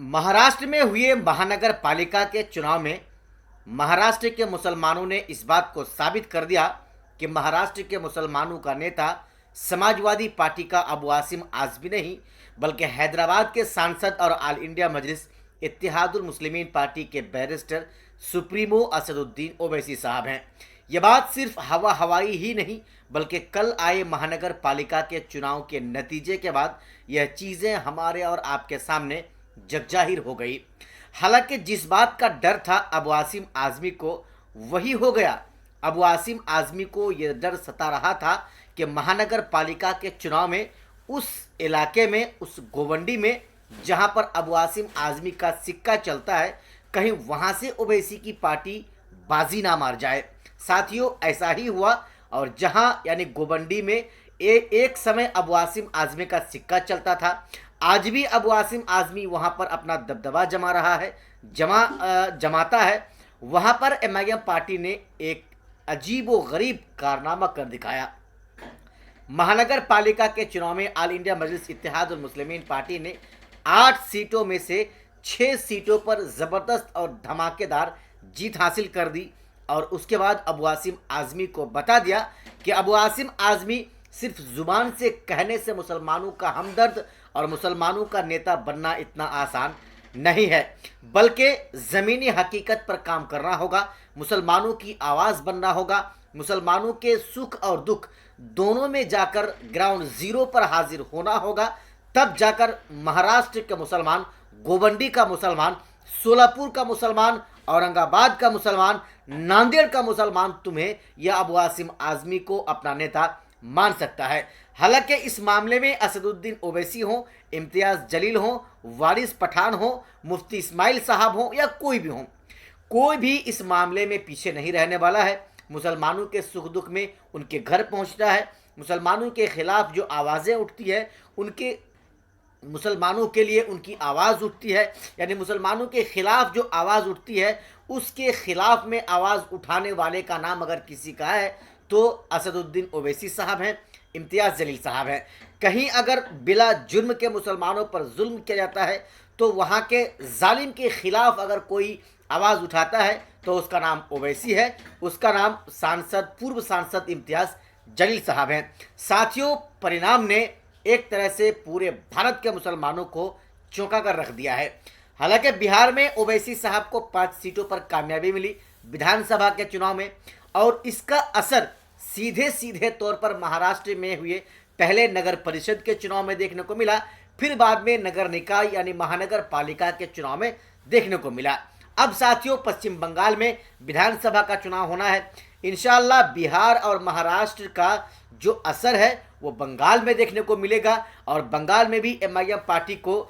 महाराष्ट्र में हुए महानगर पालिका के चुनाव में महाराष्ट्र के मुसलमानों ने इस बात को साबित कर दिया कि महाराष्ट्र के मुसलमानों का नेता समाजवादी पार्टी का अबू आसिम आज़मी नहीं बल्कि हैदराबाद के सांसद और ऑल इंडिया मजलिस इत्तेहादुल मुस्लिमीन पार्टी के बैरिस्टर सुप्रीमो असदुद्दीन ओवैसी साहब हैं। ये बात सिर्फ हवा हवाई ही नहीं बल्कि कल आए महानगर पालिका के चुनाव के नतीजे के बाद यह चीज़ें हमारे और आपके सामने जगजाहिर हो गई। हालांकि जिस बात का डर था अबू आसिम आज़मी को वही हो गया। अबू आसिम आज़मी को यह डर सता रहा था कि महानगर पालिका के चुनाव में उस इलाके में, उस गोवंडी में जहां पर अबू आसिम आज़मी का सिक्का चलता है, कहीं वहां से ओवैसी की पार्टी बाजी ना मार जाए। साथियों, ऐसा ही हुआ और जहां यानी गोवंडी में एक समय अबू आसिम आज़मी का सिक्का चलता था, आज भी अबू आसिम आज़मी वहां पर अपना दबदबा जमा रहा है, जमाता है। वहां पर एमआईएम पार्टी ने एक अजीब व गरीब कारनामा कर दिखाया। महानगर पालिका के चुनाव में ऑल इंडिया मजलिस इत्तेहादुल मुस्लिमीन पार्टी ने 8 सीटों में से 6 सीटों पर ज़बरदस्त और धमाकेदार जीत हासिल कर दी और उसके बाद अबू आसिम आज़मी को बता दिया कि अबू आसिम आज़मी सिर्फ ज़ुबान से कहने से मुसलमानों का हमदर्द और मुसलमानों का नेता बनना इतना आसान नहीं है, बल्कि ज़मीनी हकीकत पर काम करना होगा, मुसलमानों की आवाज़ बनना होगा, मुसलमानों के सुख और दुख दोनों में जाकर ग्राउंड ज़ीरो पर हाजिर होना होगा। तब जाकर महाराष्ट्र के मुसलमान, गोवंडी का मुसलमान, सोलापुर का मुसलमान, औरंगाबाद का मुसलमान, नांदेड़ का मुसलमान तुम्हें या अबू आसिम आज़मी को अपना नेता मान सकता है। हालांकि इस मामले में असदुद्दीन ओवैसी हो, इम्तियाज़ जलील हो, वारिस पठान हो, मुफ्ती इस्माइल साहब हो या कोई भी हो, कोई भी इस मामले में पीछे नहीं रहने वाला है। मुसलमानों के सुख दुख में उनके घर पहुंचता है। मुसलमानों के खिलाफ जो आवाज़ें उठती है, उनके मुसलमानों के लिए उनकी आवाज़ उठती है, यानी मुसलमानों के ख़िलाफ़ जो आवाज़ उठती है उसके ख़िलाफ़ में आवाज़ उठाने वाले का नाम अगर किसी का है तो असदुद्दीन ओवैसी साहब हैं, इम्तियाज़ जलील साहब हैं। कहीं अगर बिला जुर्म के मुसलमानों पर जुल्म किया जाता है तो वहाँ के जालिम के ख़िलाफ़ अगर कोई आवाज़ उठाता है तो उसका नाम ओवैसी है, उसका नाम पूर्व सांसद इम्तियाज़ जलील साहब हैं। साथियों, परिणाम ने एक तरह से पूरे भारत के मुसलमानों को चौंका कर रख दिया है। हालांकि बिहार में ओवैसी साहब को 5 सीटों पर कामयाबी मिली विधानसभा के चुनाव में और इसका असर सीधे सीधे तौर पर महाराष्ट्र में हुए पहले नगर परिषद के चुनाव में देखने को मिला, फिर बाद में नगर निकाय यानी महानगर पालिका के चुनाव में देखने को मिला। अब साथियों, पश्चिम बंगाल में विधानसभा का चुनाव होना है। इंशाअल्लाह बिहार और महाराष्ट्र का जो असर है वो बंगाल में देखने को मिलेगा और बंगाल में भी एमआईएम पार्टी को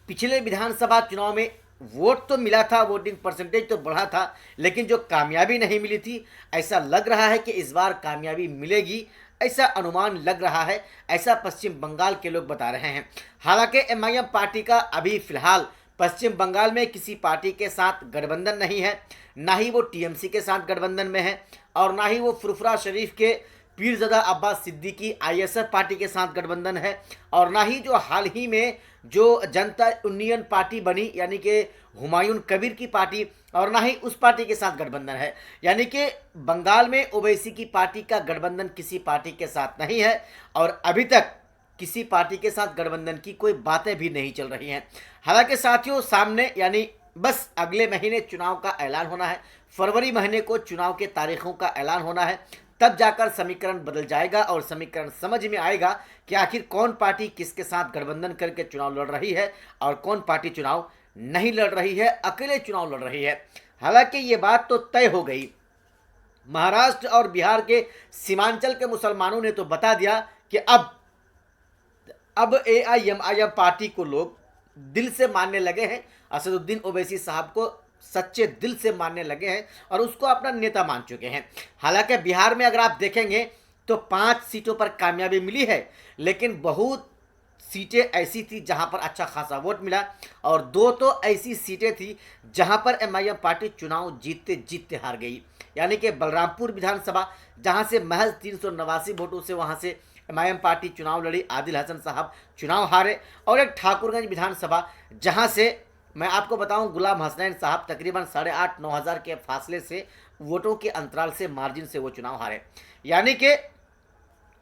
पिछले विधानसभा चुनाव में वोट तो मिला था, वोटिंग परसेंटेज तो बढ़ा था, लेकिन जो कामयाबी नहीं मिली थी, ऐसा लग रहा है कि इस बार कामयाबी मिलेगी, ऐसा अनुमान लग रहा है, ऐसा पश्चिम बंगाल के लोग बता रहे हैं। हालांकि एमआईएम पार्टी का अभी फिलहाल पश्चिम बंगाल में किसी पार्टी के साथ गठबंधन नहीं है, ना ही वो टीएमसी के साथ गठबंधन में है और ना ही वो फुरफुरा शरीफ के पीरज़ादा अब्बास सिद्दीकी आईएसएफ पार्टी के साथ गठबंधन है और ना ही जो हाल ही में जो जनता यूनियन पार्टी बनी यानी कि हुमायूं कबीर की पार्टी और ना ही उस पार्टी के साथ गठबंधन है। यानी कि बंगाल में ओवैसी की पार्टी का गठबंधन किसी पार्टी के साथ नहीं है और अभी तक किसी पार्टी के साथ गठबंधन की कोई बातें भी नहीं चल रही हैं। हालांकि साथियों, सामने यानी बस अगले महीने चुनाव का ऐलान होना है, फरवरी महीने को चुनाव के तारीखों का ऐलान होना है, तब जाकर समीकरण बदल जाएगा और समीकरण समझ में आएगा कि आखिर कौन पार्टी किसके साथ गठबंधन करके चुनाव लड़ रही है और कौन पार्टी चुनाव नहीं लड़ रही है, अकेले चुनाव लड़ रही है। हालांकि ये बात तो तय हो गई, महाराष्ट्र और बिहार के सीमांचल के मुसलमानों ने तो बता दिया कि अब एआईएमआईएम पार्टी को लोग दिल से मानने लगे हैं, असदुद्दीन ओवैसी साहब को सच्चे दिल से मानने लगे हैं और उसको अपना नेता मान चुके हैं। हालांकि बिहार में अगर आप देखेंगे तो 5 सीटों पर कामयाबी मिली है, लेकिन बहुत सीटें ऐसी थी जहां पर अच्छा खासा वोट मिला और 2 तो ऐसी सीटें थी जहां पर एमआईएम पार्टी चुनाव जीतते जीतते हार गई। यानी कि बलरामपुर विधानसभा जहां से महज 389 वोटों से वहां से एमआईएम पार्टी चुनाव लड़ी, आदिल हसन साहब चुनाव हारे, और एक ठाकुरगंज विधानसभा जहां से मैं आपको बताऊं गुलाम हसनैन साहब तकरीबन 8,500-9 हज़ार के फासले से वोटों के अंतराल से मार्जिन से वो चुनाव हारे। यानी कि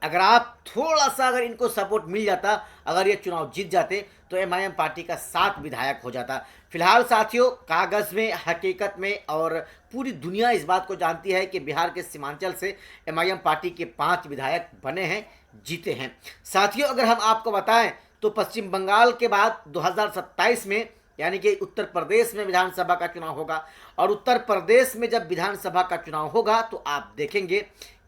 अगर आप थोड़ा सा अगर इनको सपोर्ट मिल जाता, अगर ये चुनाव जीत जाते तो एमआईएम पार्टी का 7 विधायक हो जाता। फिलहाल साथियों कागज़ में, हकीकत में और पूरी दुनिया इस बात को जानती है कि बिहार के सीमांचल से एमआईएम पार्टी के 5 विधायक बने हैं, जीते हैं। साथियों अगर हम आपको बताएं तो पश्चिम बंगाल के बाद 2027 में यानी कि उत्तर प्रदेश में विधानसभा का चुनाव होगा, और उत्तर प्रदेश में जब विधानसभा का चुनाव होगा तो आप देखेंगे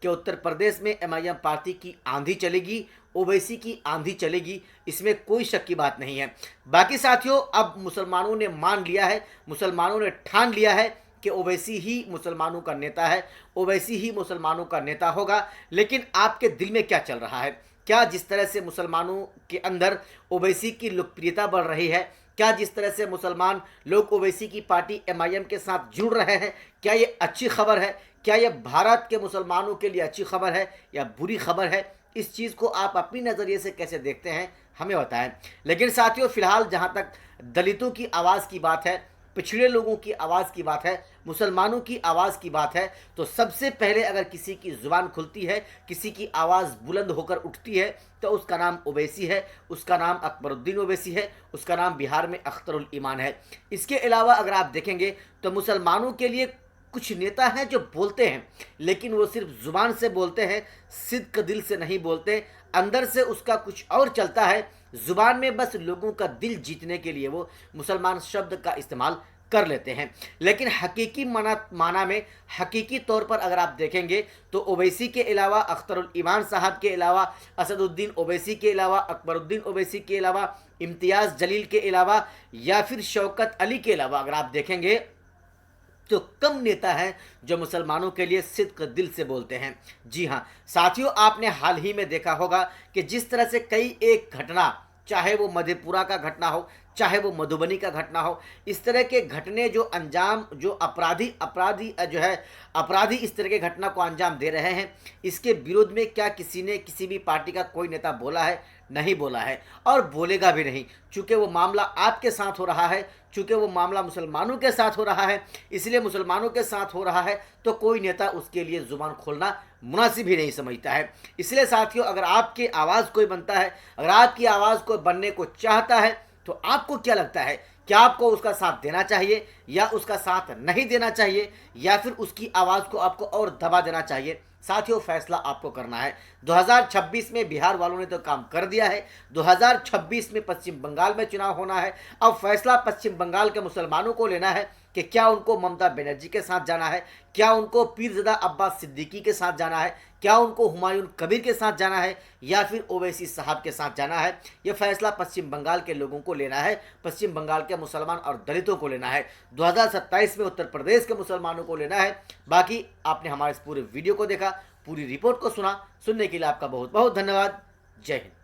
कि उत्तर प्रदेश में एमआईएम पार्टी की आंधी चलेगी, ओवैसी की आंधी चलेगी, इसमें कोई शक की बात नहीं है। बाकी साथियों अब मुसलमानों ने मान लिया है, मुसलमानों ने ठान लिया है कि ओवैसी ही मुसलमानों का नेता है, ओवैसी ही मुसलमानों का नेता होगा। लेकिन आपके दिल में क्या चल रहा है? क्या जिस तरह से मुसलमानों के अंदर ओवैसी की लोकप्रियता बढ़ रही है, क्या जिस तरह से मुसलमान लोग ओवैसी की पार्टी एमआईएम के साथ जुड़ रहे हैं, क्या ये अच्छी खबर है? क्या ये भारत के मुसलमानों के लिए अच्छी खबर है या बुरी खबर है? इस चीज़ को आप अपनी नज़रिए से कैसे देखते हैं, हमें बताएं। लेकिन साथियों फिलहाल जहाँ तक दलितों की आवाज़ की बात है, पिछड़े लोगों की आवाज़ की बात है, मुसलमानों की आवाज़ की बात है, तो सबसे पहले अगर किसी की ज़ुबान खुलती है, किसी की आवाज़ बुलंद होकर उठती है तो उसका नाम ओवैसी है, उसका नाम अकबरुद्दीन ओवैसी है, उसका नाम बिहार में अख्तरुल ईमान है। इसके अलावा अगर आप देखेंगे तो मुसलमानों के लिए कुछ नेता हैं जो बोलते हैं, लेकिन वो सिर्फ ज़ुबान से बोलते हैं, सिद्क दिल से नहीं बोलते, अंदर से उसका कुछ और चलता है। ज़ुबान में बस लोगों का दिल जीतने के लिए वो मुसलमान शब्द का इस्तेमाल कर लेते हैं, लेकिन हकीकी माना में हकीकी तौर पर अगर आप देखेंगे तो ओवैसी के अलावा, अख्तरुल ईमान साहब के अलावा, असदुद्दीन ओवैसी के अलावा, अकबरुद्दीन ओवैसी के अलावा, इम्तियाज़ जलील के अलावा या फिर शौकत अली के अलावा अगर आप देखेंगे तो कम नेता हैं जो मुसलमानों के लिए सिद्क दिल से बोलते हैं। जी हाँ साथियों, आपने हाल ही में देखा होगा कि जिस तरह से कई एक घटना, चाहे वो मधेपुरा का घटना हो, चाहे वो मधुबनी का घटना हो, इस तरह के घटने जो अंजाम जो अपराधी इस तरह के घटना को अंजाम दे रहे हैं, इसके विरोध में क्या किसी ने, किसी भी पार्टी का कोई नेता बोला है? नहीं बोला है और बोलेगा भी नहीं, चूँकि वो मामला आपके साथ हो रहा है, चूँकि वो मामला मुसलमानों के साथ हो रहा है, इसलिए मुसलमानों के साथ हो रहा है तो कोई नेता उसके लिए ज़ुबान खोलना मुनासिब ही नहीं समझता है। इसलिए साथियों अगर आपकी आवाज़ कोई बनता है, अगर आपकी आवाज़ कोई बनने को चाहता है तो आपको क्या लगता है, क्या आपको उसका साथ देना चाहिए या उसका साथ नहीं देना चाहिए, या फिर उसकी आवाज़ को आपको और दबा देना चाहिए? साथियों फैसला आपको करना है। 2026 में बिहार वालों ने तो काम कर दिया है, 2026 में पश्चिम बंगाल में चुनाव होना है। अब फैसला पश्चिम बंगाल के मुसलमानों को लेना है कि क्या उनको ममता बनर्जी के साथ जाना है, क्या उनको पीरज़ादा अब्बास सिद्दीकी के साथ जाना है, क्या उनको हुमायूं कबीर के साथ जाना है या फिर ओवैसी साहब के साथ जाना है। यह फैसला पश्चिम बंगाल के लोगों को लेना है, पश्चिम बंगाल के मुसलमान और दलितों को लेना है। 2027 में उत्तर प्रदेश के मुसलमानों को लेना है। बाकी आपने हमारे इस पूरे वीडियो को देखा, पूरी रिपोर्ट को सुना, सुनने के लिए आपका बहुत बहुत धन्यवाद। जय हिंद।